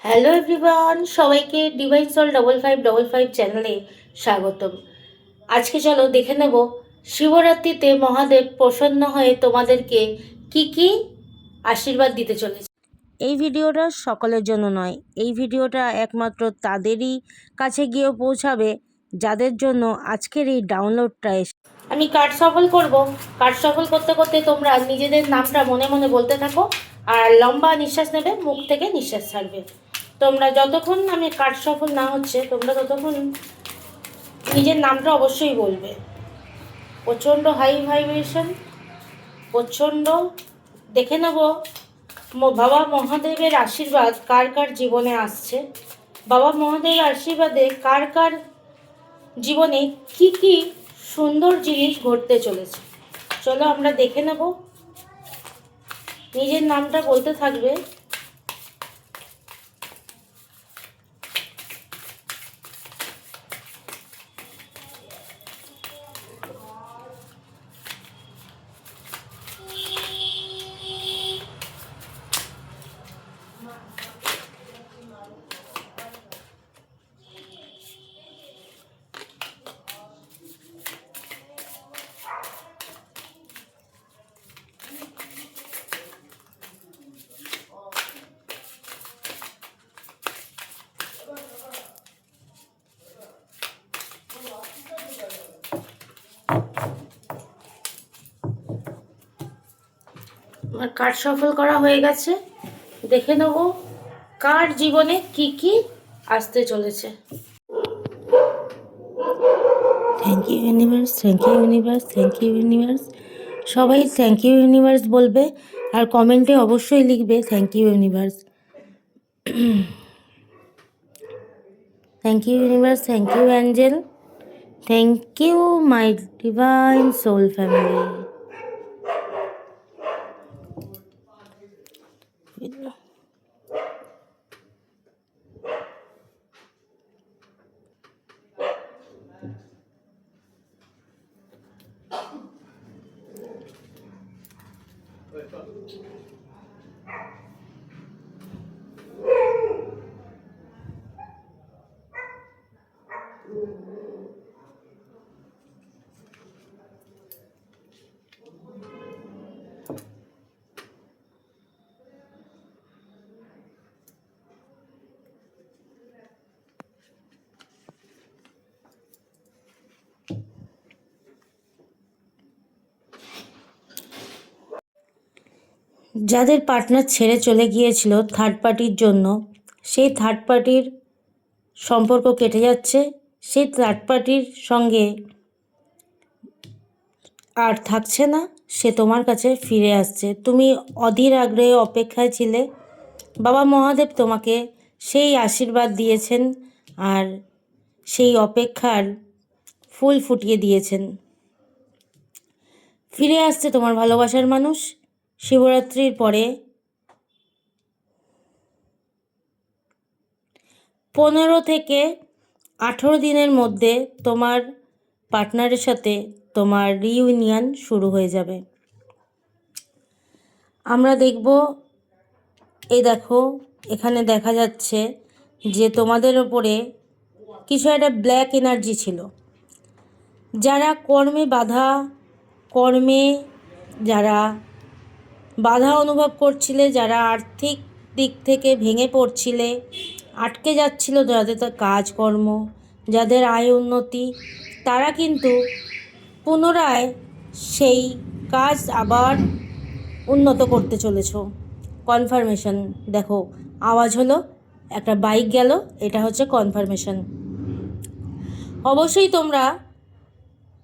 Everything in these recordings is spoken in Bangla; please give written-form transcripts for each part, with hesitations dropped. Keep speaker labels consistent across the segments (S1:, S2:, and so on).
S1: হ্যালো এভরিওয়ান, সবাইকে ডিভাইন সোল 5555 চ্যানেলে স্বাগতম। আজকে চলো দেখে নেব শিবরাত্রিতে মহাদেব প্রসন্ন হয়ে তোমাদেরকে কি কি আশীর্বাদ দিতে চলেছে। এই ভিডিওটা সকলের জন্য নয়, এই ভিডিওটা একমাত্র তাদেরই কাছে গিয়ে পৌঁছাবে যাদের জন্য আজকের এই ডাউনলোডটা এসে। আমি কার্ড সফল করব। কার্ড সফল করতে করতে তোমরা নিজেদের নামটা মনে মনে বলতে থাকো আর লম্বা নিঃশ্বাস নেবে, মুখ থেকে নিঃশ্বাস ছাড়বে। তোমরা যতক্ষণ আমি কার্ড সফল না হচ্ছে তোমরা ততক্ষণ নিজের নামটা অবশ্যই বলবে। প্রচণ্ড হাই ভাইব্রেশন, প্রচণ্ড। দেখে নেব বাবা মহাদেবের আশীর্বাদ কার কার জীবনে আসছে, বাবা মহাদেবের আশীর্বাদে কার কার জীবনে কি কি সুন্দর জিনিস ঘটতে চলেছে। চলো আমরা দেখে নেব। নিজের নামটা বলতে থাকবে। আমার কার্ড সফল করা হয়ে গেছে। দেখে নেব কার জীবনে কি কি আসতে চলেছে। Thank you universe, thank you universe, thank you universe. সবাই থ্যাংক ইউ ইউনিভার্স বলবে আর কমেন্টে অবশ্যই লিখবে thank you universe. Thank you universe, thank you angel, thank you my divine soul family. যাদের পার্টনার ছেড়ে চলে গিয়েছিল থার্ড পার্টির জন্য, সেই থার্ড পার্টির সম্পর্ক কেটে যাচ্ছে। সেই থার্ড পার্টির সঙ্গে আর থাকছে না, সে তোমার কাছে ফিরে আসছে। তুমি অধীর আগ্রহে অপেক্ষায় ছিলে। বাবা মহাদেব তোমাকে সেই আশীর্বাদ দিয়েছেন আর সেই অপেক্ষার ফুল ফুটিয়ে দিয়েছেন। ফিরে আসছে তোমার ভালোবাসার মানুষ। শিবরাত্রির পরে 15 থেকে 18 দিনের মধ্যে তোমার পার্টনারের সাথে তোমার রিইউনিয়ন শুরু হয়ে যাবে। আমরা দেখব, এই দেখো এখানে দেখা যাচ্ছে যে তোমাদের ওপরে কিছু একটা ব্ল্যাক এনার্জি ছিল। যারা কর্মে যারা বাধা অনুভব করছিলে, যারা আর্থিক দিক থেকে ভেঙে পড়ছিলে, আটকে যাচ্ছিল যাদের কাজকর্ম, যাদের আয় উন্নতি, তারা কিন্তু পুনরায় সেই কাজ আবার উন্নত করতে চলেছ। কনফার্মেশন দেখো, আওয়াজ হলো, একটা বাইক গেল, এটা হচ্ছে কনফার্মেশন। অবশ্যই তোমরা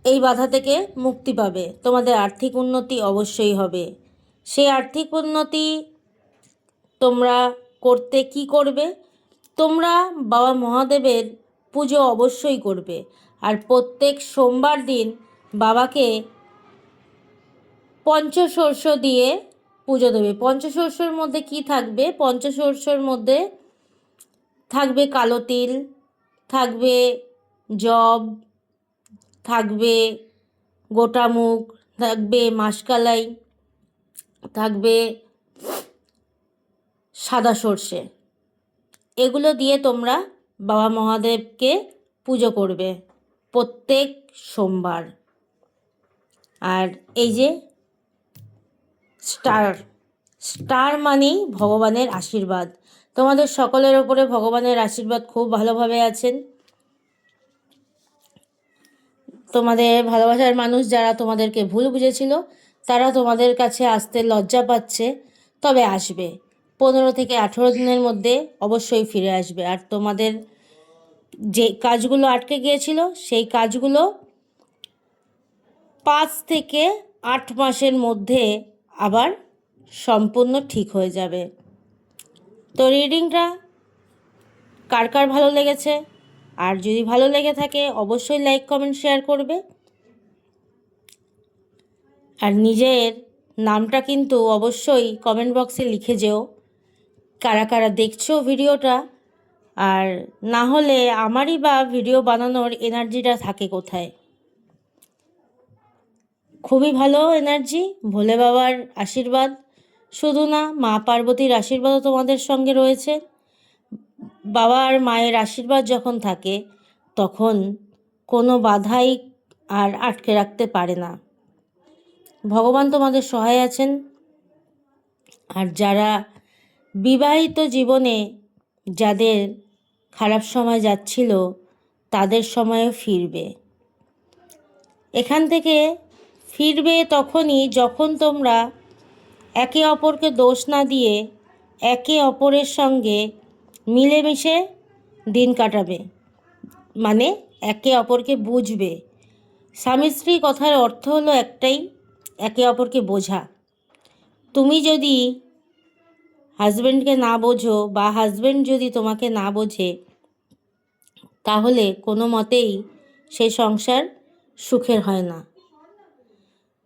S1: এই বাধা থেকে মুক্তি পাবে, তোমাদের আর্থিক উন্নতি অবশ্যই হবে। সেই আর্থিক উন্নতি তোমরা করতে কি করবে? তোমরা বাবা মহাদেবের পুজো অবশ্যই করবে আর প্রত্যেক সোমবার দিন বাবাকে পঞ্চশস্য দিয়ে পুজো দেবে। পঞ্চশস্যর মধ্যে কি থাকবে? পঞ্চশস্যর মধ্যে থাকবে কালো তিল, থাকবে জব, থাকবে গোটা মুগ, থাকবে মাসকালাই, থাকবে সাদা সর্ষে। এগুলো দিয়ে তোমরা বাবা মহাদেবকে পুজো করবে প্রত্যেক সোমবার। আর এই যে স্টার, স্টার মানেই ভগবানের আশীর্বাদ। তোমাদের সকলের ওপরে ভগবানের আশীর্বাদ খুব ভালোভাবে আছেন। তোমাদের ভালোবাসার মানুষ যারা তোমাদেরকে ভুল বুঝেছিল তারা তোমাদের কাছে আসতে লজ্জা পাচ্ছে, তবে আসবে। 15 থেকে 18 দিনের মধ্যে অবশ্যই ফিরে আসবে। আর তোমাদের যে কাজগুলো আটকে গিয়েছিল সেই কাজগুলো 5 থেকে 8 মাসের মধ্যে আবার সম্পূর্ণ ঠিক হয়ে যাবে। তো রিডিংটা কার কার ভালো লেগেছে, আর যদি ভালো লেগে থাকে অবশ্যই লাইক কমেন্ট শেয়ার করবে। আর নিজের নামটা কিন্তু অবশ্যই কমেন্ট বক্সে লিখে যেও কারা কারা দেখছো ভিডিওটা। আর না হলে আমারই বা ভিডিও বানানোর এনার্জিটা থাকে কোথায়। খুবই ভালো এনার্জি, ভোলে বাবার আশীর্বাদ শুধু না, মা পার্বতীর আশীর্বাদও তোমাদের সঙ্গে রয়েছে। বাবা আর মায়ের আশীর্বাদ যখন থাকে তখন কোনো বাধাই আর আটকে রাখতে পারে না। ভগবান তোমাদের সহায় আছেন। আর যারা বিবাহিত জীবনে যাদের খারাপ সময় যাচ্ছিল তাদের সময়ও ফিরবে। এখান থেকে ফিরবে তখনই যখন তোমরা একে অপরকে দোষ না দিয়ে একে অপরের সঙ্গে মিলেমিশে দিন কাটাবে, মানে একে অপরকে বুঝবে। স্বামী স্ত্রী কথার অর্থ হলো একটাই, একে অপরকে বোঝা। তুমি যদি হাজব্যান্ডকে না বোঝো বা হাজব্যান্ড যদি তোমাকে না বোঝে তাহলে কোনো মতেই সেই সংসার সুখের হয় না।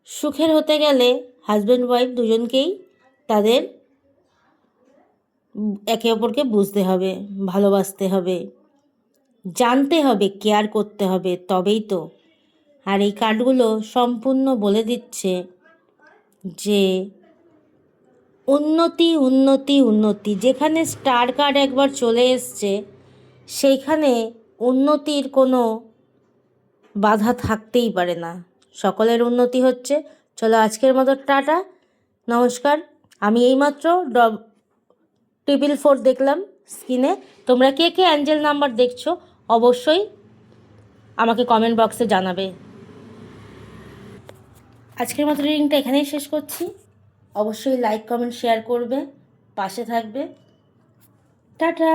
S1: সুখের হতে গেলে হাজব্যান্ড ওয়াইফ দুজনকেই তাদের একে অপরকে বুঝতে হবে, ভালোবাসতে হবে, জানতে হবে, কেয়ার করতে হবে, তবেই তো। আর এই কার্ডগুলো সম্পূর্ণ বলে দিচ্ছে যে উন্নতি উন্নতি উন্নতি। যেখানে স্টার কার্ড একবার চলে এসছে সেইখানে উন্নতির কোনো বাধা থাকতেই পারে না। সকলের উন্নতি হচ্ছে। চলো আজকের মতো টাটা, নমস্কার। আমি এইমাত্র 444 দেখলাম স্ক্রিনে। তোমরা কে কে অ্যাঞ্জেল নাম্বার দেখছো অবশ্যই আমাকে কমেন্ট বক্সে জানাবে। আজকের মতো রিডিংটা এখানেই শেষ করছি। অবশ্যই লাইক কমেন্ট শেয়ার করবে, পাশে থাকবে। টাটা।